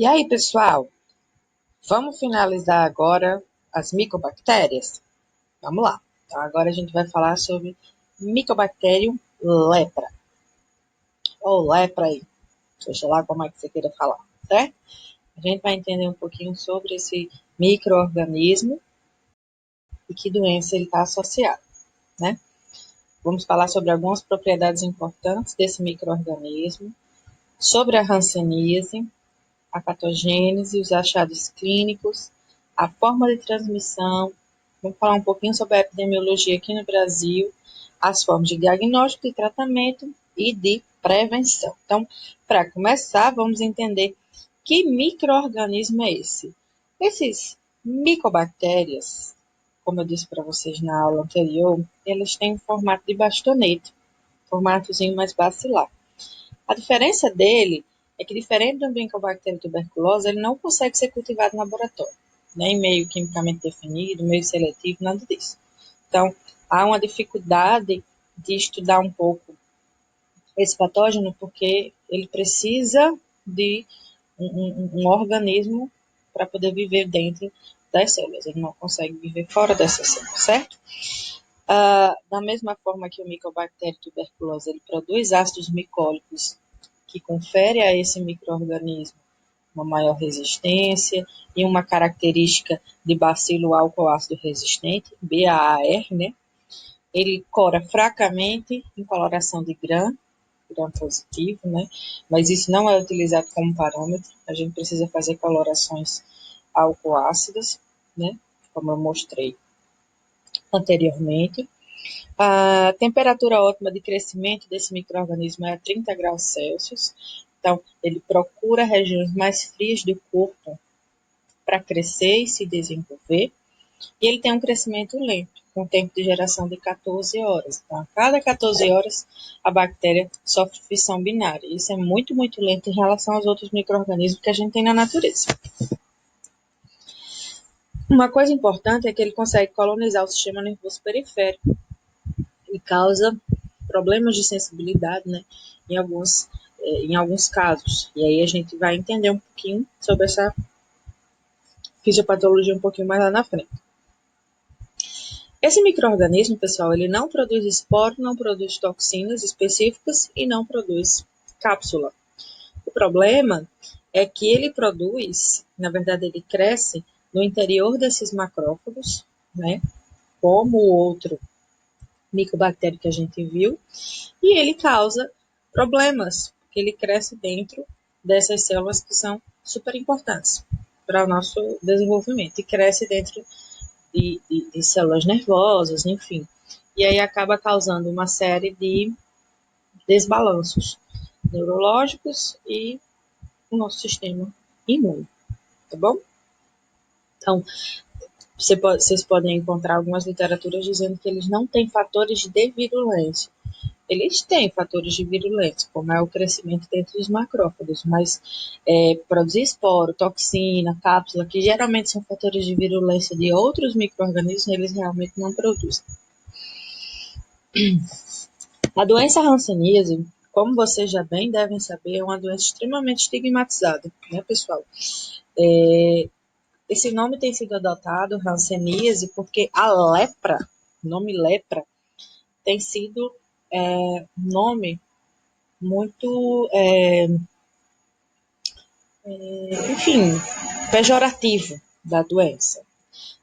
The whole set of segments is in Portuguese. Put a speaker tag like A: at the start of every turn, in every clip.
A: E aí, pessoal, vamos finalizar agora as micobactérias? Vamos lá. Então, agora a gente vai falar sobre Mycobacterium lepra. Ou lepra aí, seja lá como é que você queira falar, certo? A gente vai entender um pouquinho sobre esse micro-organismo e que doença ele está associado, né? Vamos falar sobre algumas propriedades importantes desse micro-organismo, sobre a hanseníase, a patogênese, os achados clínicos, a forma de transmissão. Vamos falar um pouquinho sobre a epidemiologia aqui no Brasil, as formas de diagnóstico, de tratamento e de prevenção. Então, para começar, vamos entender que micro-organismo é esse. Esses micobactérias, como eu disse para vocês na aula anterior, eles têm um formato de bastonete, formatozinho mais bacilar. A diferença dele é que, diferente do Mycobacterium tuberculosa, ele não consegue ser cultivado no laboratório, nem meio quimicamente definido, meio seletivo, nada disso. Então, há uma dificuldade de estudar um pouco esse patógeno, porque ele precisa de um organismo para poder viver dentro das células. Ele não consegue viver fora dessas células, certo? Da mesma forma que o Mycobacterium tuberculosa, ele produz ácidos micólicos que confere a esse micro-organismo uma maior resistência e uma característica de bacilo álcool-ácido resistente, BAAR, né? Ele cora fracamente em coloração de gram positivo, né? Mas isso não é utilizado como parâmetro. A gente precisa fazer colorações álcool-ácidas, né? Como eu mostrei anteriormente. A temperatura ótima de crescimento desse micro-organismo é a 30 graus Celsius. Então, ele procura regiões mais frias do corpo para crescer e se desenvolver. E ele tem um crescimento lento, com tempo de geração de 14 horas. Então, a cada 14 horas, a bactéria sofre fissão binária. Isso é muito, muito lento em relação aos outros micro-organismos que a gente tem na natureza. Uma coisa importante é que ele consegue colonizar o sistema nervoso periférico e causa problemas de sensibilidade, né, em alguns casos. E aí a gente vai entender um pouquinho sobre essa fisiopatologia um pouquinho mais lá na frente. Esse micro-organismo, pessoal, ele não produz esporo, não produz toxinas específicas e não produz cápsula. O problema é que ele produz, na verdade, ele cresce no interior desses macrófagos, né, como o outro micobactério que a gente viu, e ele causa problemas, porque ele cresce dentro dessas células que são super importantes para o nosso desenvolvimento, e cresce dentro de células nervosas, enfim. E aí acaba causando uma série de desbalanços neurológicos e o nosso sistema imune, tá bom? Então, vocês podem encontrar algumas literaturas dizendo que eles não têm fatores de virulência. Eles têm fatores de virulência, como é o crescimento dentro dos macrófagos, mas produzir esporo, toxina, cápsula, que geralmente são fatores de virulência de outros micro-organismos, eles realmente não produzem. A doença hanseníase, como vocês já bem devem saber, é uma doença extremamente estigmatizada, né, pessoal? Esse nome tem sido adotado, hanseníase, porque a lepra, o nome lepra, tem sido um nome muito, enfim, pejorativo da doença.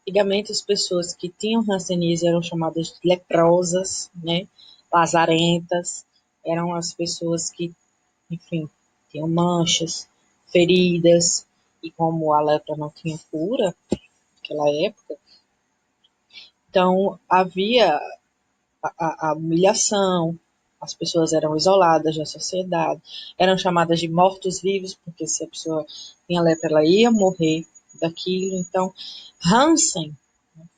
A: Antigamente, as pessoas que tinham hanseníase eram chamadas de leprosas, né, lazarentas, eram as pessoas que, enfim, tinham manchas, feridas, e como a lepra não tinha cura naquela época, então havia a humilhação, as pessoas eram isoladas da sociedade, eram chamadas de mortos-vivos, porque se a pessoa tinha lepra, ela ia morrer daquilo. Então, Hansen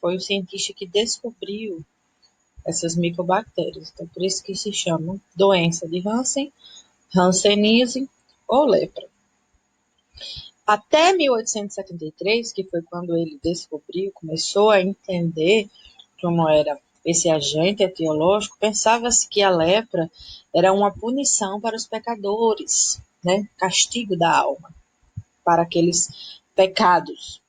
A: foi o cientista que descobriu essas micobactérias. Então, por isso que se chama doença de Hansen, hanseníase ou lepra. Até 1873, que foi quando ele descobriu, começou a entender como era esse agente etiológico, pensava-se que a lepra era uma punição para os pecadores, né? Castigo da alma. para aqueles pecados.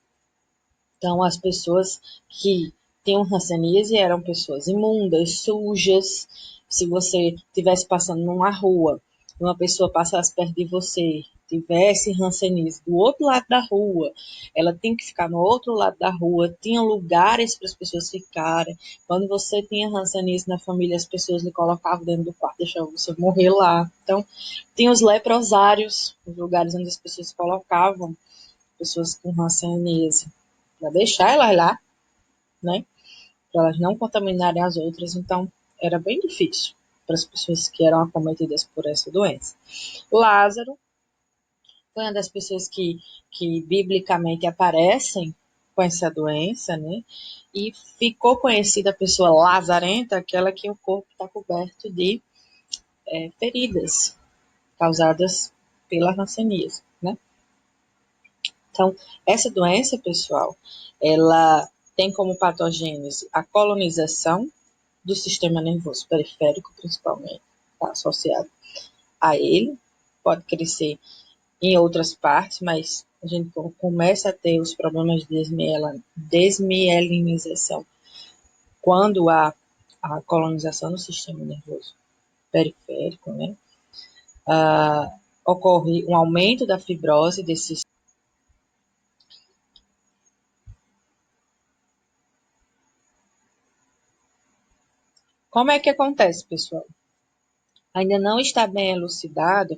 A: Então, as pessoas que tinham hanseníase eram pessoas imundas, sujas. Se você estivesse passando numa rua, uma pessoa passasse perto de você, tivesse hanseníase do outro lado da rua, ela tem que ficar no outro lado da rua, tinha lugares para as pessoas ficarem. Quando você tinha hanseníase na família, as pessoas lhe colocavam dentro do quarto, deixavam você morrer lá. Então, tinha os leprosários, os lugares onde as pessoas colocavam pessoas com hanseníase, para deixar elas lá, né? Para elas não contaminarem as outras. Então, era bem difícil para as pessoas que eram acometidas por essa doença. Lázaro foi uma das pessoas que biblicamente aparecem com essa doença, né? E ficou conhecida a pessoa lazarenta, aquela que o corpo está coberto de feridas causadas pela hanseníase, né? Então, essa doença, pessoal, ela tem como patogênese a colonização do sistema nervoso periférico, principalmente, tá associado a ele. Pode crescer em outras partes, mas a gente começa a ter os problemas de desmielinização quando há a colonização do sistema nervoso periférico, né? Ocorre um aumento da fibrose desses. Como é que acontece, pessoal? Ainda não está bem elucidado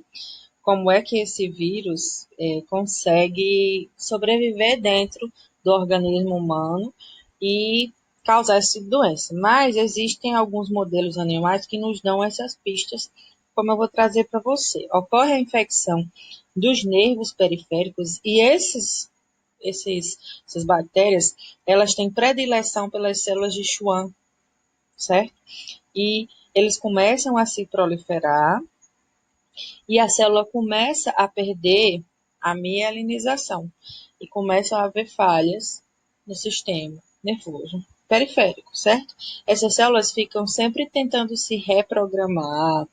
A: como é que esse vírus consegue sobreviver dentro do organismo humano e causar essa doença. Mas existem alguns modelos animais que nos dão essas pistas, como eu vou trazer para você. Ocorre a infecção dos nervos periféricos e essas bactérias, elas têm predileção pelas células de Schwann, certo? E eles começam a se proliferar e a célula começa a perder a mielinização e começam a haver falhas no sistema nervoso periférico, certo? Essas células ficam sempre tentando se reprogramar,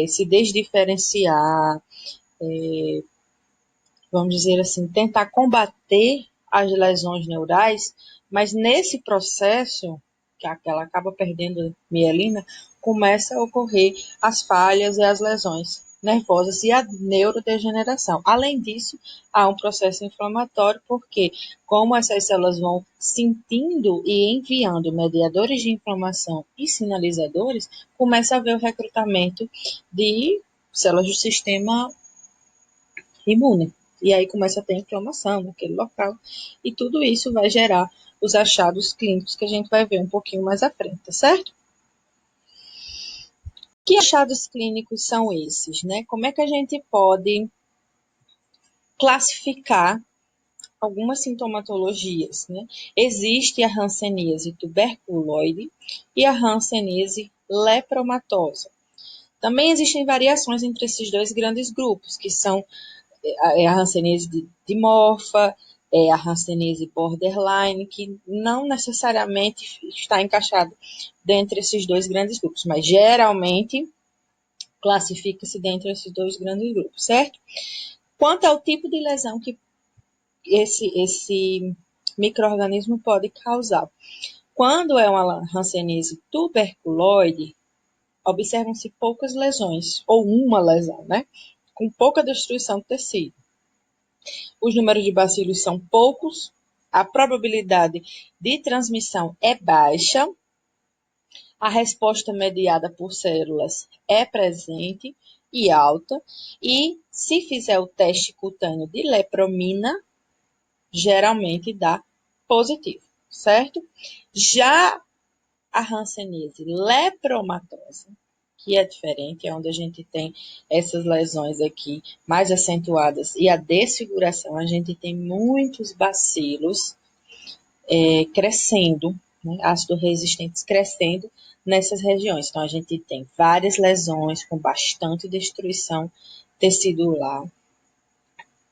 A: se desdiferenciar, vamos dizer assim, tentar combater as lesões neurais, mas nesse processo, que ela acaba perdendo mielina, começa a ocorrer as falhas e as lesões nervosas e a neurodegeneração. Além disso, há um processo inflamatório, porque como essas células vão sentindo e enviando mediadores de inflamação e sinalizadores, começa a haver o recrutamento de células do sistema imune. E aí começa a ter inflamação naquele local. E tudo isso vai gerar os achados clínicos que a gente vai ver um pouquinho mais à frente, tá certo? Que achados clínicos são esses, né? Como é que a gente pode classificar algumas sintomatologias, né? Existe a hanseníase tuberculoide e a hanseníase lepromatosa. Também existem variações entre esses dois grandes grupos, que são a hanseníase dimorfa, a hanseníase borderline, que não necessariamente está encaixado dentre esses dois grandes grupos, mas geralmente classifica-se dentro desses dois grandes grupos, certo? Quanto ao tipo de lesão que esse micro-organismo pode causar. Quando é uma hanseníase tuberculoide, observam-se poucas lesões, ou uma lesão, né? Com pouca destruição do tecido. Os números de bacilos são poucos, a probabilidade de transmissão é baixa, a resposta mediada por células é presente e alta, e se fizer o teste cutâneo de lepromina, geralmente dá positivo, certo? Já a hanseníase lepromatosa, que é diferente, é onde a gente tem essas lesões aqui mais acentuadas e a desfiguração, a gente tem muitos bacilos crescendo, né, ácido resistentes crescendo nessas regiões. Então, a gente tem várias lesões com bastante destruição tecidular,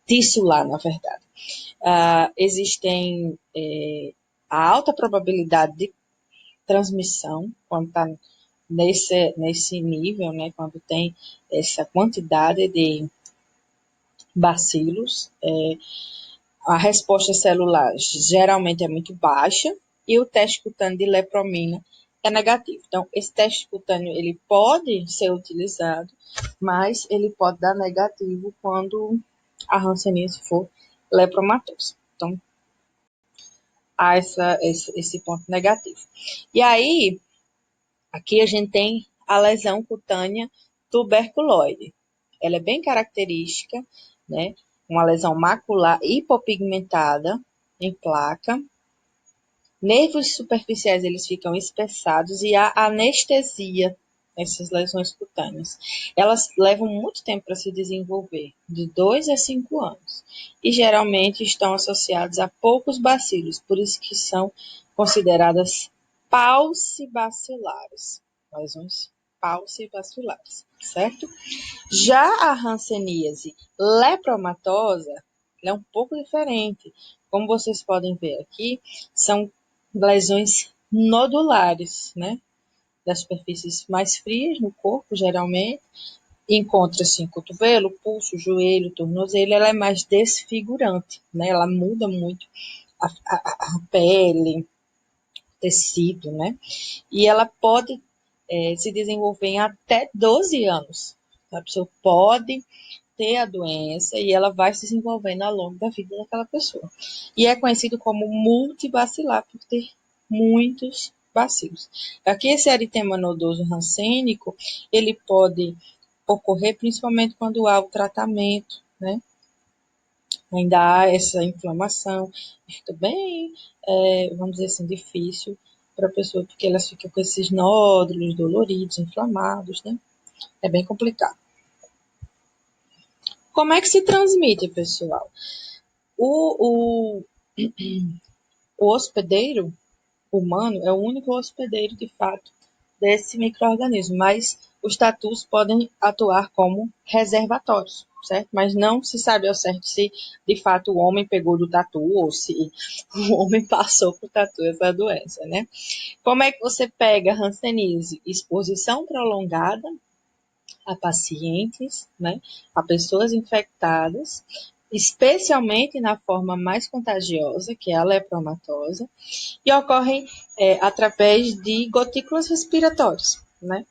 A: tissular, na verdade. Existem a alta probabilidade de transmissão, quando está nesse nível, né, quando tem essa quantidade bacilos. A resposta celular geralmente é muito baixa e o teste cutâneo de lepromina é negativo. Então, esse teste cutâneo ele pode ser utilizado, mas ele pode dar negativo quando a hanseníase for lepromatosa. Então, há esse ponto negativo. E aí, aqui a gente tem a lesão cutânea tuberculoide. Ela é bem característica, né? Uma lesão macular hipopigmentada em placa. Nervos superficiais eles ficam espessados e há anestesia nessas lesões cutâneas. Elas levam muito tempo para se desenvolver, de 2 a 5 anos, e geralmente estão associados a poucos bacilos, por isso que são consideradas paucibacilares, lesões paucibacilares, certo? Já a hanseníase lepromatosa é um pouco diferente. Como vocês podem ver aqui, são lesões nodulares, né? Das superfícies mais frias no corpo, geralmente. Encontra-se em cotovelo, pulso, joelho, tornozelo. Ela é mais desfigurante, né? Ela muda muito a pele, tecido, né? E ela pode se desenvolver em até 12 anos. A pessoa pode ter a doença e ela vai se desenvolvendo ao longo da vida daquela pessoa. E é conhecido como multibacilar por ter muitos bacilos. Aqui esse eritema nodoso rancênico, ele pode ocorrer principalmente quando há o tratamento, né? Ainda há essa inflamação, fica bem, vamos dizer assim, difícil para a pessoa, porque elas ficam com esses nódulos doloridos, inflamados, né? É bem complicado. Como é que se transmite, pessoal? O hospedeiro humano é o único hospedeiro, de fato, desse micro-organismo, mas os tatus podem atuar como reservatórios, certo? Mas não se sabe ao certo se, de fato, o homem pegou do tatu ou se o homem passou por tatu essa doença, né? Como é que você pega hanseníase? Exposição prolongada a pacientes, né, a pessoas infectadas, especialmente na forma mais contagiosa, que é a lepromatosa, e ocorrem através de gotículas respiratórias, né?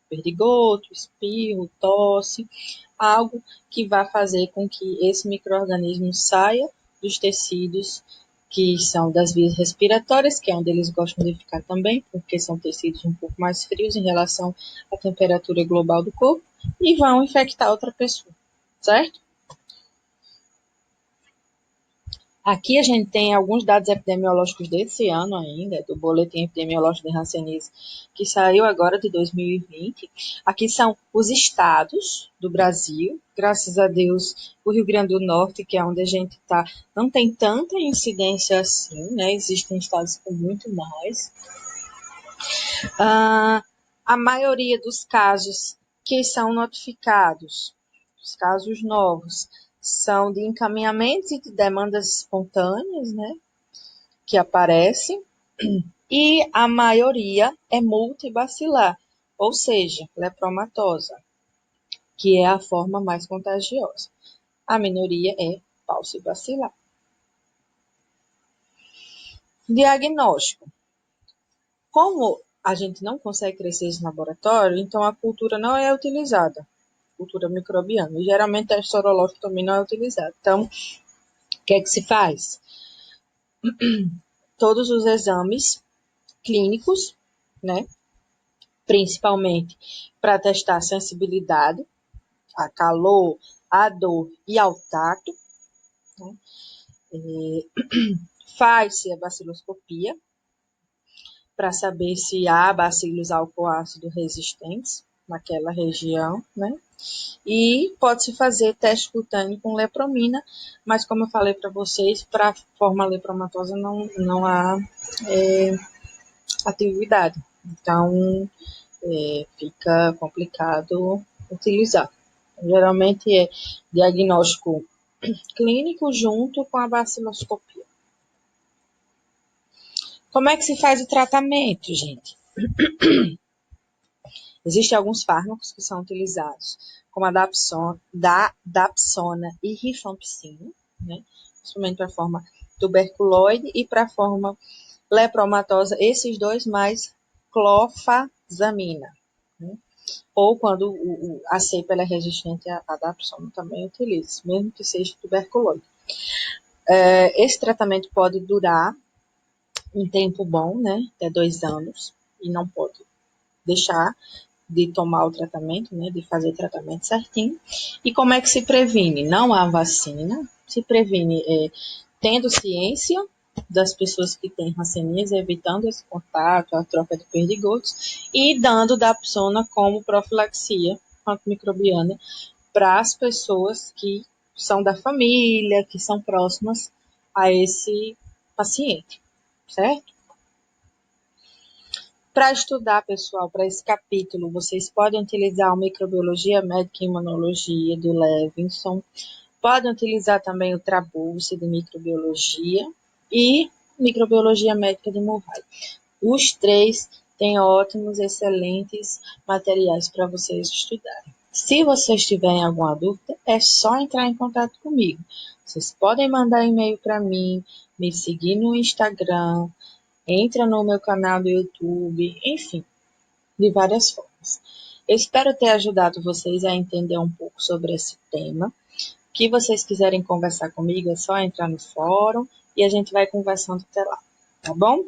A: Perdigoto, espirro, tosse, algo que vai fazer com que esse micro-organismo saia dos tecidos que são das vias respiratórias, que é onde eles gostam de ficar também, porque são tecidos um pouco mais frios em relação à temperatura global do corpo, e vão infectar outra pessoa, certo? Aqui a gente tem alguns dados epidemiológicos desse ano ainda, do Boletim Epidemiológico de Hanseníase, que saiu agora de 2020. Aqui são os estados do Brasil. Graças a Deus, o Rio Grande do Norte, que é onde a gente está, não tem tanta incidência assim, né? Existem estados com muito mais. A maioria dos casos que são notificados, os casos novos, são de encaminhamentos e de demandas espontâneas, né, que aparecem, e a maioria é multibacilar, ou seja, lepromatosa, que é a forma mais contagiosa. A minoria é paucibacilar. Diagnóstico. Como a gente não consegue crescer esse laboratório, então a cultura não é utilizada, cultura microbiana. E geralmente teste sorológico também não é utilizado. Então, o que é que se faz? Todos os exames clínicos, né? Principalmente para testar a sensibilidade a calor, a dor e ao tato, né? Faz-se a baciloscopia para saber se há bacilos álcool-ácido resistentes naquela região, né? E pode-se fazer teste cutâneo com lepromina, mas como eu falei para vocês, para a forma lepromatosa não há atividade. Então, fica complicado utilizar. Geralmente é diagnóstico clínico junto com a baciloscopia. Como é que se faz o tratamento, gente? Existem alguns fármacos que são utilizados, como a dapsona e rifampicina, né? Principalmente para a forma tuberculoide e para a forma lepromatosa, esses dois mais clofazamina, né? Ou quando a cepa é resistente à dapsona, também utiliza, mesmo que seja tuberculose. Esse tratamento pode durar um tempo bom, né, até 2 anos, e não pode deixar de tomar o tratamento, né, de fazer o tratamento certinho. E como é que se previne? Não há vacina, se previne tendo ciência das pessoas que têm rancenias, evitando esse contato, a troca de perdigotos, e dando dapsona como profilaxia antimicrobiana para as pessoas que são da família, que são próximas a esse paciente, certo? Para estudar, pessoal, para esse capítulo, vocês podem utilizar a Microbiologia Médica e Imunologia do Levinson, podem utilizar também o Trabulsi de Microbiologia e Microbiologia Médica de Murray. Os três têm ótimos, excelentes materiais para vocês estudarem. Se vocês tiverem alguma dúvida, é só entrar em contato comigo. Vocês podem mandar e-mail para mim, me seguir no Instagram, entra no meu canal do YouTube, enfim, de várias formas. Eu espero ter ajudado vocês a entender um pouco sobre esse tema. Que vocês quiserem conversar comigo, é só entrar no fórum e a gente vai conversando até lá, tá bom?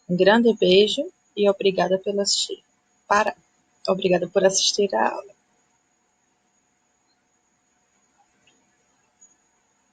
A: Um grande beijo e obrigada por assistir. Obrigada por assistir a aula.